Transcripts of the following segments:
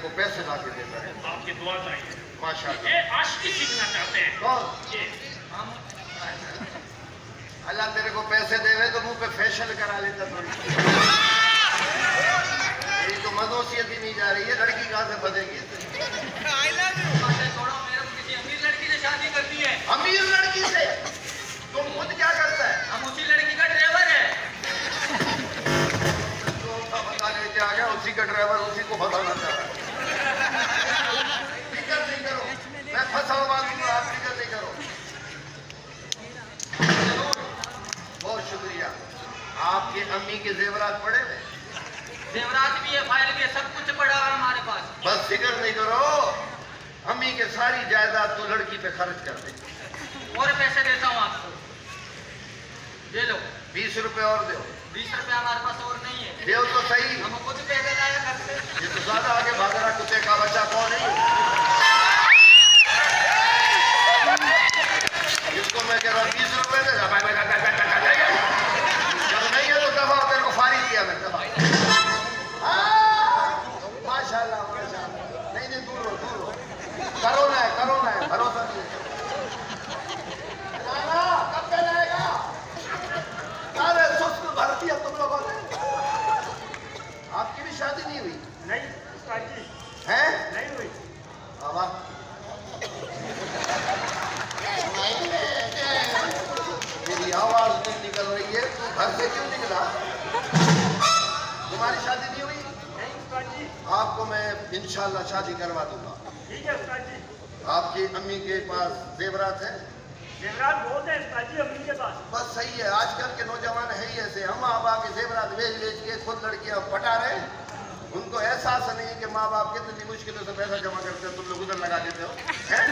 को पैसे ला के देता है। आपकी दुआ चाहिए माशाल्लाह। ये आशिकी सीखना चाहते हैं। कौन? ये अल्लाह तेरे को पैसे देवे तो मुंह पे फेशियल करा लेता थोड़ी। ये तो मदोसियत ही नहीं जा रही है, लड़की कहाँ से बजेगी? किसी अमीर लड़की से शादी करनी है। अमीर लड़की से? तुम खुद क्या करता है? हम उसी लड़की का ड्राइवर है। तो बता लेते आ गया, उसी का ड्राइवर उसी को बताना चाह रहा है। फिक्र नहीं करो, मैं फंसावा दूंगा, आप फिक्र नहीं करो। बहुत शुक्रिया। आपकी अम्मी के जेवरात पड़े हुए? जेवरात भी है, फाइल भी है, सब कुछ पड़ा है हमारे पास। बस फिक्र नहीं करो, अम्मी के सारी जायदाद तो लड़की पे खर्च कर दे। और पैसे देता हूँ आपको, ये लो 20 रुपए और दो। 20 रुपए हमारे पास और नहीं है। देव तो सही। हम खुद पैदल आए घर से। ये तो ज्यादा आगे भाग रहा, कुत्ते का बच्चा कौन है? इसको मैं कह रहा 20 रुपए दे, जब नहीं है तो दफा तेरे को फारी किया मैं दफा। माशाल्लाह माशाल्लाह। नहीं नहीं, दूर हो दूर हो। करोना है भरोसा नहीं है। नाना कब पे जाएगा? अरे सुस्त भर दिया तुम लोगों ने। आपकी भी शादी नहीं हुई? नहीं उस्ताद जी, हैं? नहीं हुई। बाबा तेरी आवाज नहीं निकल रही है, तू घर से क्यों निकला? तुम्हारी शादी नहीं हुई? नहीं उस्ताद जी। आपको मैं इंशाल्लाह शादी करवा दूंगा। ठीक है उस्ताद जी। आपकी अम्मी के पास जेवरात है? जेवरात बहुत है उस्ताद जी अम्मी के पास। बस सही है, आजकल के नौजवान है ही ऐसे, हम माँ बाप के जेवरात बेच बेच के खुद लड़कियां पटा रहे हैं। उनको एहसास नहीं है कि माँ बाप कितनी मुश्किलों से पैसा जमा करते हो, तुम लोग उधर लगा देते हो हैं?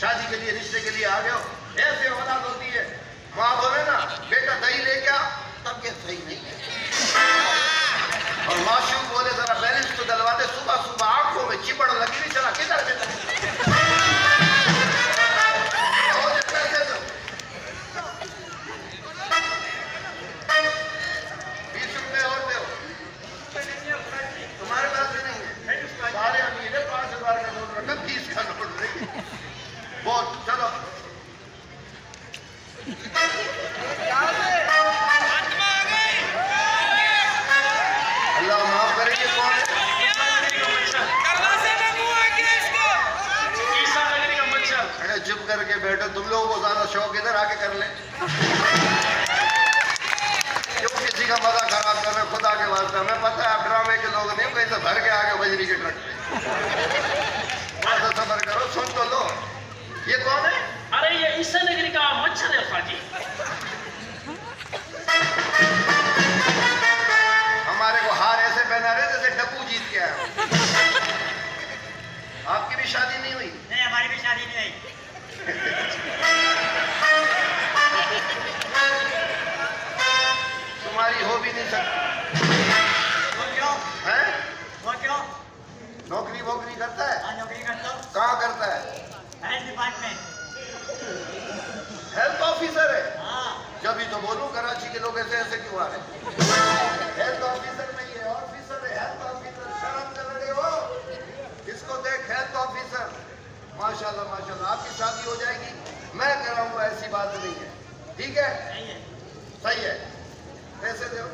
शादी के लिए रिश्ते के लिए आ गए हो, ऐसे औलाद होती है। माँ बोले ना बेटा दही लेके आ, तब ये सही नहीं है। और माशूक बोले जरा बैलेंस तो डलवाते, सुबह सुबह आंखों में चिपड़ लगी नहीं, चला किधर बेटा? 20 रुपए और दो। तुम्हारे पास भी नहीं है? सारे अमीर है, 5000 का नोट रखा, 30 का नोट रखी। बहुत चलो। अल्लाह माफ करे, ये कौन है? अरे चुप करके बैठो, तुम लोगों को ज्यादा शौक इधर आके कर ले। क्यों किसी का मजा खराब कर रहे? खुदा के वास्ते हमें पता है आप ड्रामे के लोग नहीं, कहीं से भर के आगे बजरी के ट्रक पे। थोड़ा सा सबर करो, सुन तो लो। ये कौन है? अरे ये ईसा नगरी का मच्छर है उस्ताद जी। हमारे को हार ऐसे पहना रहे जैसे डब्बू जीत के आया। आपकी भी शादी नहीं हुई? नहीं, हमारी भी शादी नहीं हुई। तुम्हारी हो भी नहीं सकती वो क्यों? है? वो क्यों? नौकरी वोकरी करता है? हाँ, नौकरी करता हूँ। कहाँ करता है? Health department. हेल्थ ऑफिसर है? हाँ। जब ही तो बोलूं कराची के लोग ऐसे ऐसे क्यों आ रहे? हेल्थ ऑफिसर नहीं है, ऑफिसर है, हेल्थ ऑफिसर। शर्म कर रहे हो? इसको देख, हेल्थ ऑफिसर। माशाल्लाह माशाल्लाह, आपकी शादी हो जाएगी, मैं कराऊंगा, ऐसी बात नहीं है। ठीक है? सही है। सही है। पैसे दो।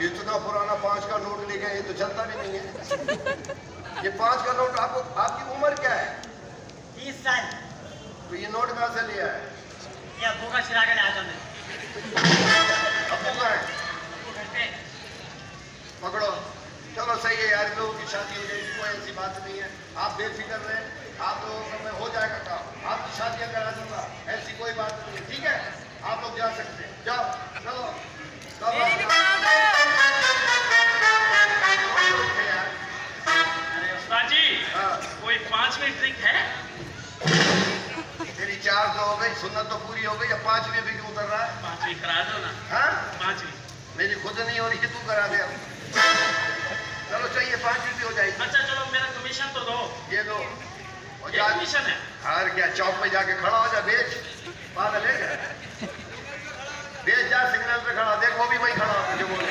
इतना पुराना 5 का नोट ले गए, ये तो चलता भी नहीं है। ये 5 का नोट आपको, आपकी उम्र क्या है? 30 साल। तो ये नोट कहाँ से लिया है? ये अब्बू का चिरा के लाया था मैं। अब्बू का है? पकड़ो। चलो सही है यार, लोगों की शादी हो जाएगी, कोई ऐसी बात नहीं है। आप बेफिक्र रहें, आप लोगों का मैं हो जाएगा काम, आपकी शादियां करा दूंगा, ऐसी कोई बात नहीं है। ठीक है, आप लोग जा सकते हैं, जाओ चलो। अरे उस्ताद जी, हाँ, कोई 5 मिनट ड्रिंक है? तेरी 4 तो हो गई, सुन्नत तो पूरी हो गई, अब 5वीं भी क्यों उतर रहा है? 5वीं करा दो ना। हाँ, 5वीं। मेरी खुद नहीं हो रही है, तू करा दे अब। चलो चाहिए, 5वीं भी हो जाएगी। अच्छा चलो, मेरा कमीशन तो दो। ये लो। और ये जा, कमीशन है। हार क्या, चौक पे जाके खड़ा हो जा, बेच। पागल है क्या? बेच जा, सिग्नल पे खड़ा, देख वो भी वही खड़ा हो जो बोल